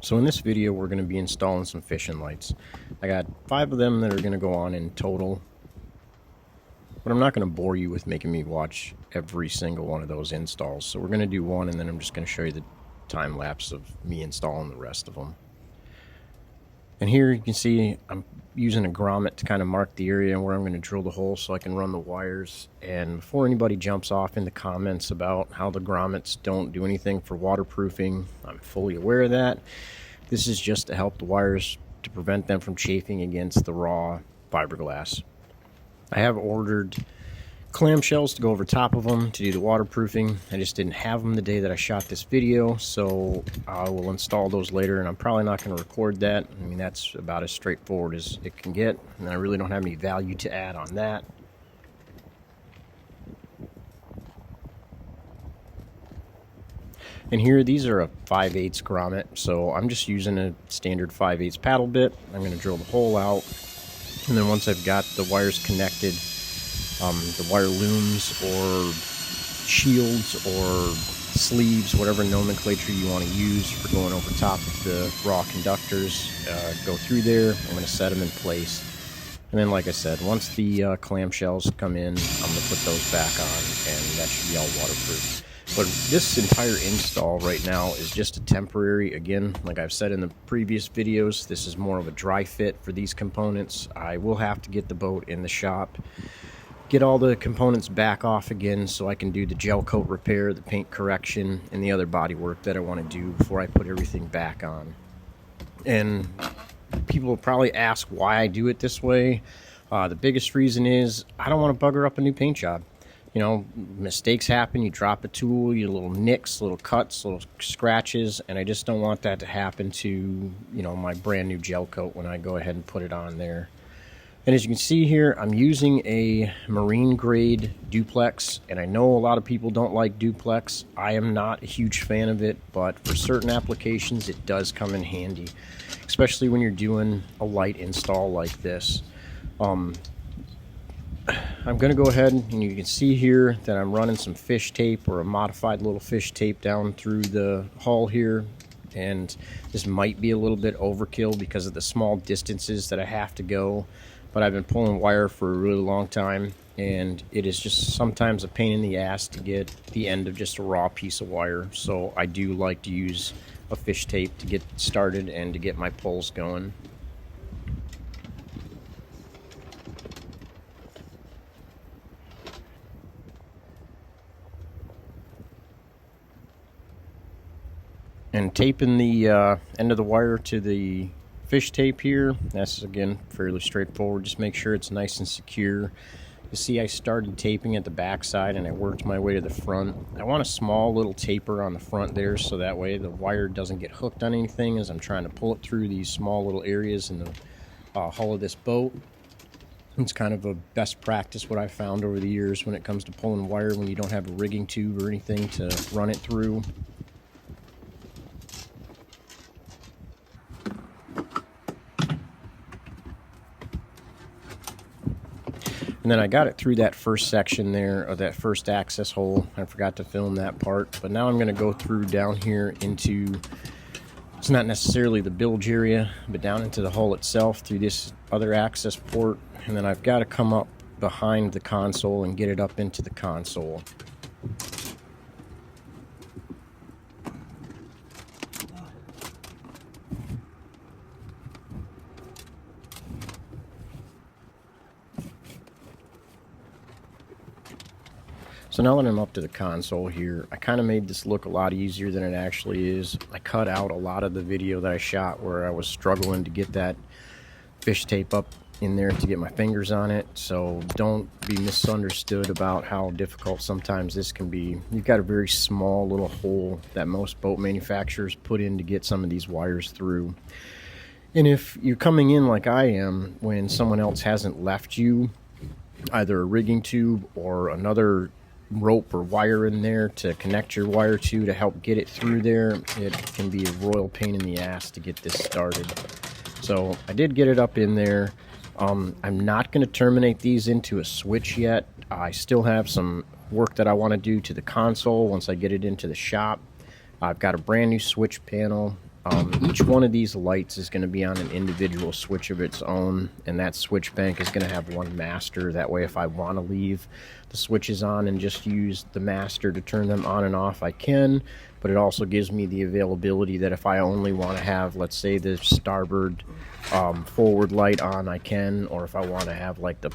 So in this video, we're going to be installing some fishing lights. I got 5 of them that are going to go on in total, but I'm not going to bore you with making me watch every single one of those installs. So we're going to do one, and then I'm just going to show you the time lapse of me installing the rest of them. And here you can see I'm using a grommet to kind of mark the area where I'm going to drill the hole so I can run the wires. And before anybody jumps off in the comments about how the grommets don't do anything for waterproofing, I'm fully aware of that. This is just to help the wires to prevent them from chafing against the raw fiberglass. I have ordered clamshells to go over top of them to do the waterproofing. I just didn't have them the day that I shot this video, so I will install those later, and I'm probably not going to record that. I mean, that's about as straightforward as it can get, and I really don't have any value to add on that. And here, these are a 5/8 grommet, so I'm just using a standard 5/8 paddle bit. I'm going to drill the hole out, and then once I've got the wires connected, the wire looms or shields or sleeves, whatever nomenclature you want to use for going over top of the raw conductors, go through there. I'm going to set them in place. And then, like I said, once the clamshells come in, I'm going to put those back on, and that should be all waterproof. But this entire install right now is just a temporary. Again, like I've said in the previous videos, this is more of a dry fit for these components. I will have to get the boat in the shop, get all the components back off again so I can do the gel coat repair, the paint correction, and the other body work that I want to do before I put everything back on. And people will probably ask why I do it this way. The biggest reason is I don't want to bugger up a new paint job. You know, mistakes happen, you drop a tool, you little nicks, little cuts, little scratches, and I just don't want that to happen to, you know, my brand new gel coat when I go ahead and put it on there. And as you can see here, I'm using a marine grade duplex, and I know a lot of people don't like duplex. I am not a huge fan of it, but for certain applications it does come in handy, especially when you're doing a light install like this. I'm going to go ahead, and you can see here that I'm running some fish tape, or a modified little fish tape, down through the hull here. And this might be a little bit overkill because of the small distances that I have to go, but I've been pulling wire for a really long time, and it is just sometimes a pain in the ass to get the end of just a raw piece of wire. So I do like to use a fish tape to get started and to get my pulls going. And taping the end of the wire to the fish tape here, that's again fairly straightforward. Just make sure it's nice and secure. You see I started taping at the back side and I worked my way to the front. I want a small little taper on the front there so that way the wire doesn't get hooked on anything as I'm trying to pull it through these small little areas in the hull of this boat. It's kind of a best practice what I've found over the years when it comes to pulling wire when you don't have a rigging tube or anything to run it through. And then I got it through that first section there, or that first access hole. I forgot to film that part. But now I'm going to go through down here into, it's not necessarily the bilge area, but down into the hull itself through this other access port. And then I've got to come up behind the console and get it up into the console. So now that I'm up to the console here, I kind of made this look a lot easier than it actually is. I cut out a lot of the video that I shot where I was struggling to get that fish tape up in there to get my fingers on it. So don't be misunderstood about how difficult sometimes this can be. You've got a very small little hole that most boat manufacturers put in to get some of these wires through. And if you're coming in like I am when someone else hasn't left you either a rigging tube or another rope or wire in there to connect your wire to help get it through there, it can be a royal pain in the ass to get this started. So I did get it up in there. I'm not going to terminate these into a switch yet. I still have some work that I want to do to the console once I get it into the shop. I've got a brand new switch panel Each one of these lights is going to be on an individual switch of its own, and that switch bank is going to have one master. That way, if I want to leave the switches on and just use the master to turn them on and off, I can. But it also gives me the availability that if I only want to have, let's say, the starboard forward light on, I can. Or if I want to have like the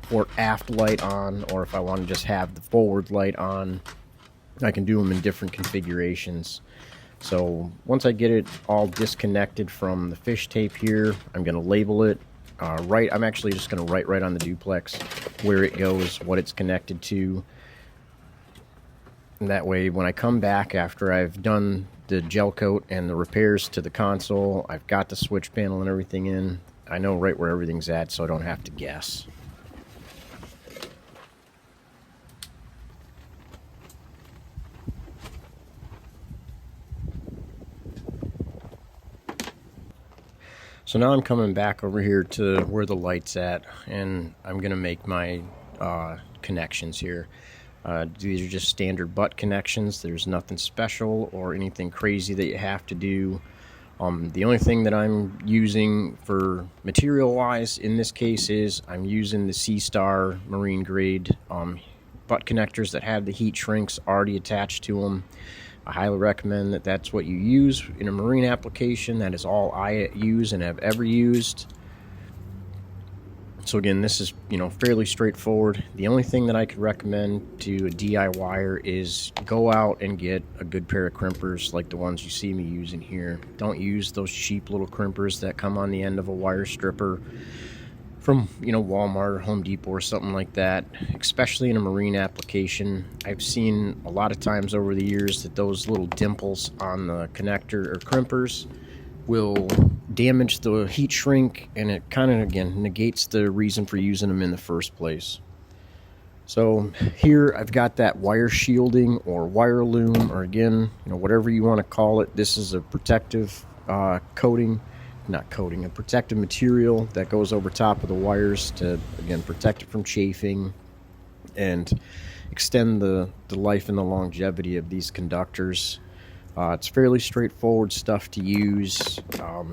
port aft light on, or if I want to just have the forward light on, I can do them in different configurations. So once I get it all disconnected from the fish tape here, I'm going to label it. I'm actually just going to write right on the duplex where it goes, what it's connected to. And that way, when I come back after I've done the gel coat and the repairs to the console, I've got the switch panel and everything in, I know right where everything's at, so I don't have to guess. So now I'm coming back over here to where the light's at, and I'm going to make my connections here. These are just standard butt connections. There's nothing special or anything crazy that you have to do. The only thing that I'm using for material-wise in this case is I'm using the Seastar marine grade butt connectors that have the heat shrinks already attached to them. I highly recommend that that's what you use in a marine application. That is all I use and have ever used. So again, this is, fairly straightforward. The only thing that I could recommend to a DIYer is go out and get a good pair of crimpers like the ones you see me using here. Don't use those cheap little crimpers that come on the end of a wire stripper from, Walmart or Home Depot or something like that, especially in a marine application. I've seen a lot of times over the years that those little dimples on the connector or crimpers will damage the heat shrink, and it kind of, again, negates the reason for using them in the first place. So here I've got that wire shielding or wire loom, or again, whatever you want to call it. This is a protective a protective material that goes over top of the wires to, again, protect it from chafing and extend the life and the longevity of these conductors. It's fairly straightforward stuff to use.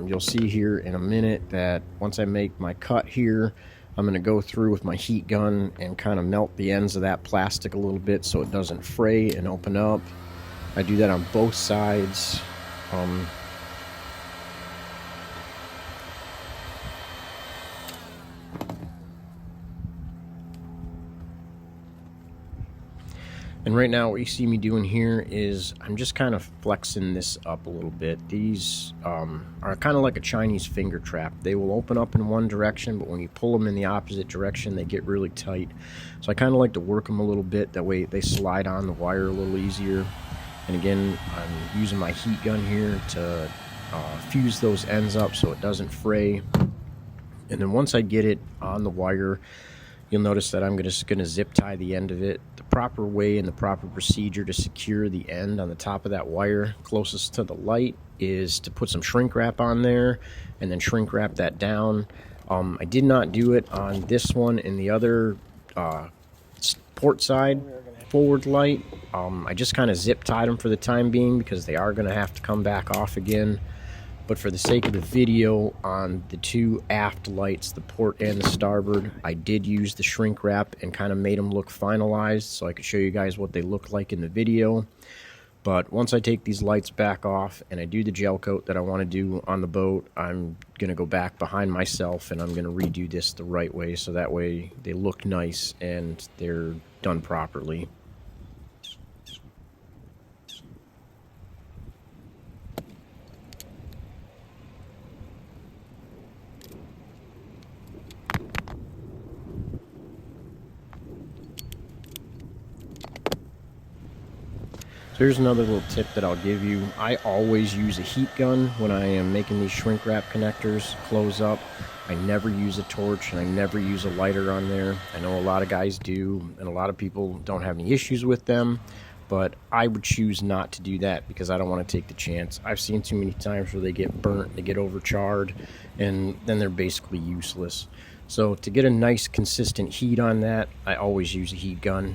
You'll see here in a minute that once I make my cut here, I'm going to go through with my heat gun and kind of melt the ends of that plastic a little bit so it doesn't fray and open up. I do that on both sides. And right now what you see me doing here is I'm just kind of flexing this up a little bit. These are kind of like a Chinese finger trap. They will open up in one direction, but when you pull them in the opposite direction, they get really tight. So I kind of like to work them a little bit. That way they slide on the wire a little easier. And again, I'm using my heat gun here to fuse those ends up so it doesn't fray. And then once I get it on the wire, you'll notice that I'm just going to zip tie the end of it. The proper way and the proper procedure to secure the end on the top of that wire closest to the light is to put some shrink wrap on there and then shrink wrap that down. I did not do it on this one and the other port side forward light. I just kind of zip tied them for the time being because they are going to have to come back off again. But for the sake of the video, on the two aft lights, the port and the starboard, I did use the shrink wrap and kind of made them look finalized so I could show you guys what they look like in the video. But once I take these lights back off and I do the gel coat that I want to do on the boat, I'm going to go back behind myself and I'm going to redo this the right way so that way they look nice and they're done properly. So here's another little tip that I'll give you. I always use a heat gun when I am making these shrink wrap connectors close up. I never use a torch and I never use a lighter on there. I know a lot of guys do and a lot of people don't have any issues with them, but I would choose not to do that because I don't want to take the chance. I've seen too many times where they get burnt, they get overcharred, and then they're basically useless. So to get a nice consistent heat on that, I always use a heat gun.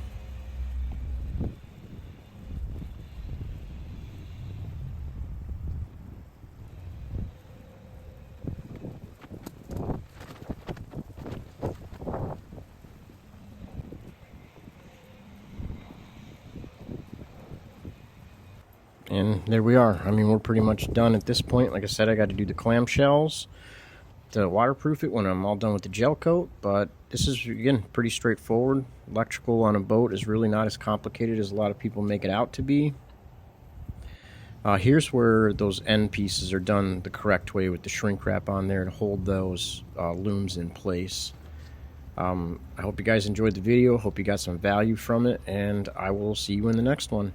And there we are. I mean, we're pretty much done at this point. Like I said, I got to do the clamshells to waterproof it when I'm all done with the gel coat, but this is, again, pretty straightforward. Electrical on a boat is really not as complicated as a lot of people make it out to be. Here's where those end pieces are done the correct way with the shrink wrap on there to hold those looms in place. I hope you guys enjoyed the video. Hope you got some value from it, and I will see you in the next one.